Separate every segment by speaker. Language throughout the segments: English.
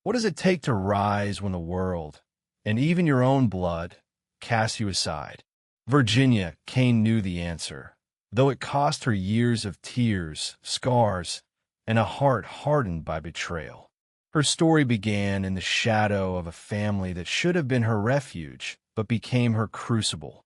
Speaker 1: What does it take to rise when the world, and even your own blood, casts you aside? Virginia, Kane knew the answer, though it cost her years of tears, scars, and a heart hardened by betrayal. Her story began in the shadow of a family that should have been her refuge, but became her crucible.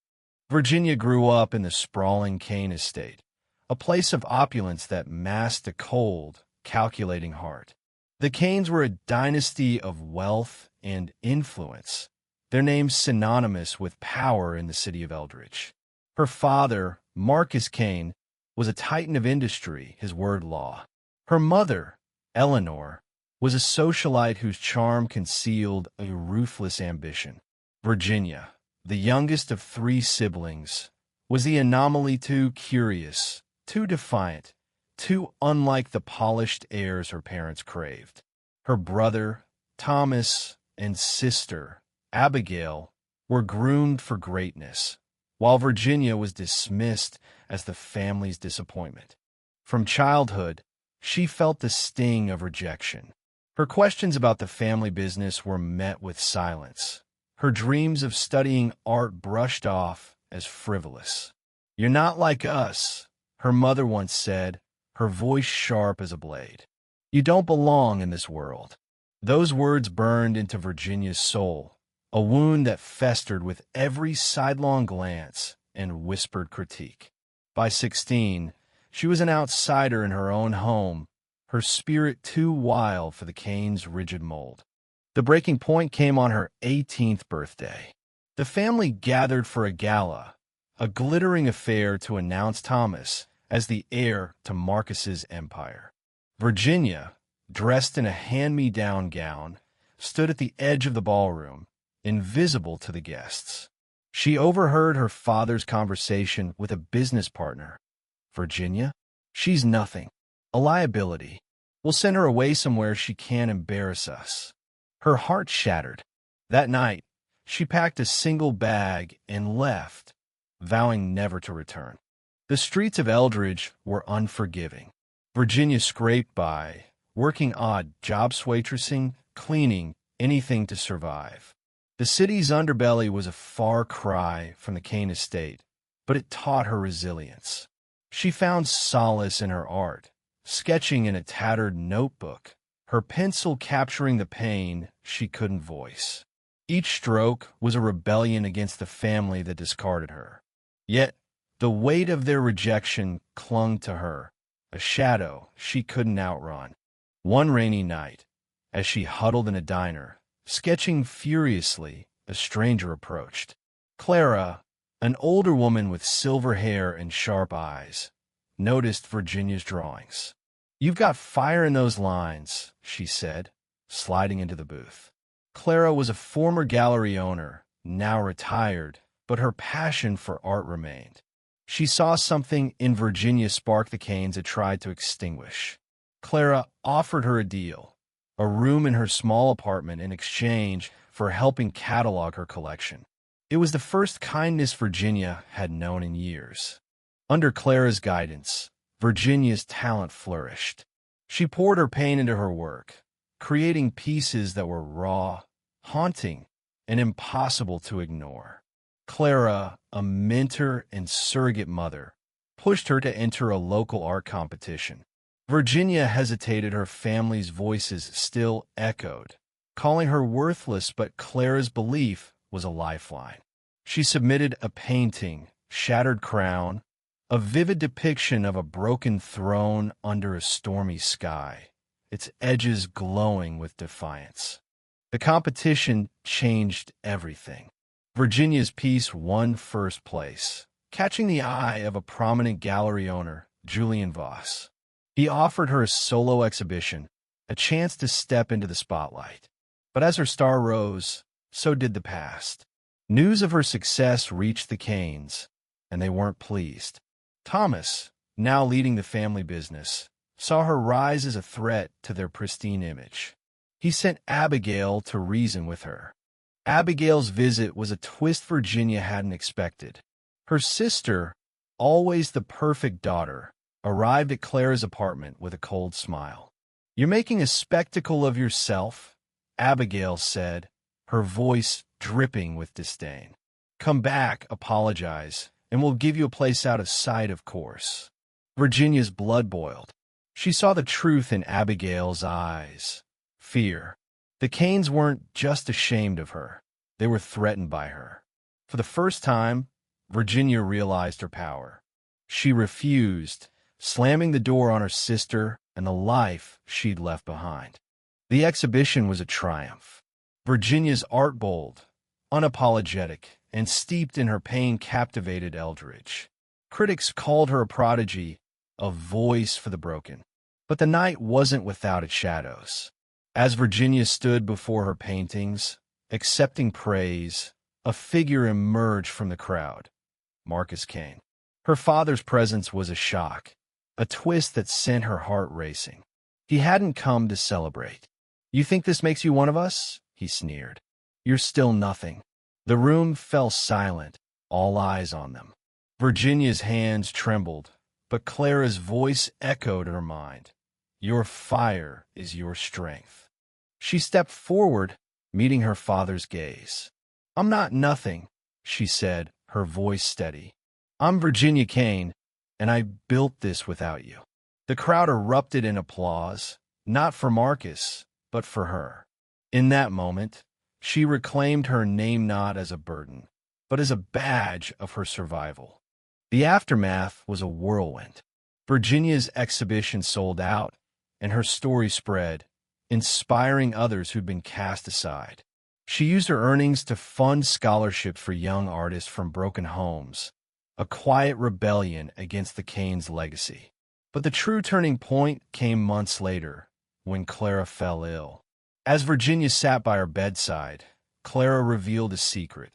Speaker 1: Virginia grew up in the sprawling Kane estate, a place of opulence that masked a cold, calculating heart. The Kanes were a dynasty of wealth and influence, their names synonymous with power in the city of Eldridge. Her father, Marcus Kane, was a titan of industry, his word law. Her mother, Eleanor, was a socialite whose charm concealed a ruthless ambition. Virginia, the youngest of three siblings, was the anomaly, too curious, too defiant, too unlike the polished heirs her parents craved. Her brother, Thomas, and sister, Abigail, were groomed for greatness, while Virginia was dismissed as the family's disappointment. From childhood, she felt the sting of rejection. Her questions about the family business were met with silence, her dreams of studying art brushed off as frivolous. "You're not like us," her mother once said, her voice sharp as a blade. "You don't belong in this world." Those words burned into Virginia's soul, a wound that festered with every sidelong glance and whispered critique. By 16, she was an outsider in her own home, her spirit too wild for the Kanes' rigid mold. The breaking point came on her 18th birthday. The family gathered for a gala, a glittering affair to announce Thomas as the heir to Marcus's empire. Virginia, dressed in a hand-me-down gown, stood at the edge of the ballroom, invisible to the guests. She overheard her father's conversation with a business partner. "Virginia? She's nothing. A liability. We'll send her away somewhere she can't embarrass us." Her heart shattered. That night, she packed a single bag and left, vowing never to return. The streets of Eldridge were unforgiving. Virginia scraped by, working odd jobs, waitressing, cleaning, anything to survive. The city's underbelly was a far cry from the Kane estate, but it taught her resilience. She found solace in her art, sketching in a tattered notebook, her pencil capturing the pain she couldn't voice. Each stroke was a rebellion against the family that discarded her. Yet, the weight of their rejection clung to her, a shadow she couldn't outrun. One rainy night, as she huddled in a diner, sketching furiously, a stranger approached. Clara, an older woman with silver hair and sharp eyes, noticed Virginia's drawings. "You've got fire in those lines," she said, sliding into the booth. Clara was a former gallery owner, now retired, but her passion for art remained. She saw something in Virginia spark the Kanes had tried to extinguish. Clara offered her a deal, a room in her small apartment in exchange for helping catalog her collection. It was the first kindness Virginia had known in years. Under Clara's guidance, Virginia's talent flourished. She poured her pain into her work, creating pieces that were raw, haunting, and impossible to ignore. Clara, a mentor and surrogate mother, pushed her to enter a local art competition. Virginia hesitated, her family's voices still echoed, calling her worthless, but Clara's belief was a lifeline. She submitted a painting, Shattered Crown, a vivid depiction of a broken throne under a stormy sky, its edges glowing with defiance. The competition changed everything. Virginia's piece won first place, catching the eye of a prominent gallery owner, Julian Voss. He offered her a solo exhibition, a chance to step into the spotlight. But as her star rose, so did the past. News of her success reached the Kanes, and they weren't pleased. Thomas, now leading the family business, saw her rise as a threat to their pristine image. He sent Abigail to reason with her. Abigail's visit was a twist Virginia hadn't expected. Her sister, always the perfect daughter, arrived at Clara's apartment with a cold smile. "You're making a spectacle of yourself," Abigail said, her voice dripping with disdain. "Come back, apologize, and we'll give you a place out of sight, of course." Virginia's blood boiled. She saw the truth in Abigail's eyes. Fear. The Kanes weren't just ashamed of her. They were threatened by her. For the first time, Virginia realized her power. She refused, slamming the door on her sister and the life she'd left behind. The exhibition was a triumph. Virginia's art, bold, unapologetic, and steeped in her pain, captivated Eldridge. Critics called her a prodigy, a voice for the broken. But the night wasn't without its shadows. As Virginia stood before her paintings, accepting praise, a figure emerged from the crowd. Marcus Kane. Her father's presence was a shock, a twist that sent her heart racing. He hadn't come to celebrate. "You think this makes you one of us?" he sneered. "You're still nothing." The room fell silent, all eyes on them. Virginia's hands trembled, but Clara's voice echoed her mind. "Your fire is your strength." She stepped forward, meeting her father's gaze. "I'm not nothing," she said, her voice steady. "I'm Virginia Kane, and I built this without you." The crowd erupted in applause, not for Marcus, but for her. In that moment, she reclaimed her name not as a burden, but as a badge of her survival. The aftermath was a whirlwind. Virginia's exhibition sold out, and her story spread, inspiring others who'd been cast aside. She used her earnings to fund scholarships for young artists from broken homes, a quiet rebellion against the Kanes' legacy. But the true turning point came months later, when Clara fell ill. As Virginia sat by her bedside, Clara revealed a secret.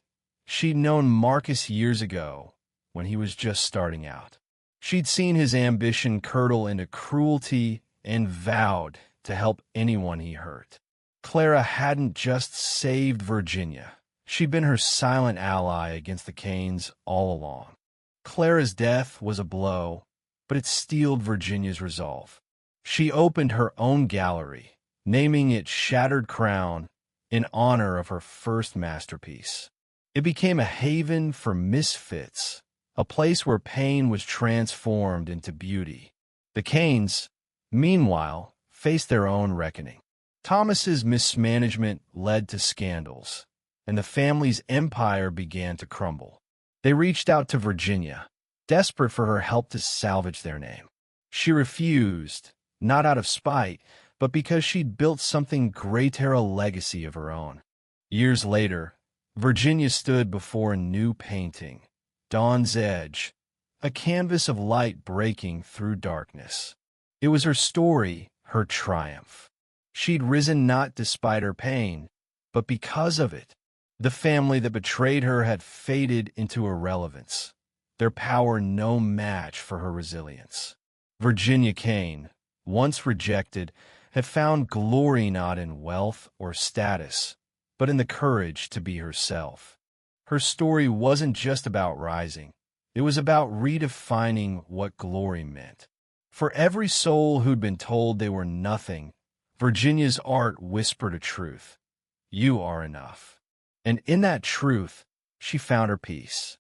Speaker 1: She'd known Marcus years ago, when he was just starting out. She'd seen his ambition curdle into cruelty and vowed to help anyone he hurt. Clara hadn't just saved Virginia. She'd been her silent ally against the Kanes all along. Clara's death was a blow, but it steeled Virginia's resolve. She opened her own gallery, naming it Shattered Crown in honor of her first masterpiece. It became a haven for misfits, a place where pain was transformed into beauty. The Kanes, meanwhile, faced their own reckoning. Thomas's mismanagement led to scandals, and the family's empire began to crumble. They reached out to Virginia, desperate for her help to salvage their name. She refused, not out of spite, but because she'd built something greater, a legacy of her own. Years later, Virginia stood before a new painting, Dawn's Edge, a canvas of light breaking through darkness. It was her story, her triumph. She'd risen not despite her pain, but because of it. The family that betrayed her had faded into irrelevance, their power no match for her resilience. Virginia Kane, once rejected, had found glory not in wealth or status, but in the courage to be herself. Her story wasn't just about rising. It was about redefining what glory meant. For every soul who'd been told they were nothing, Virginia's art whispered a truth. You are enough. And in that truth, she found her peace.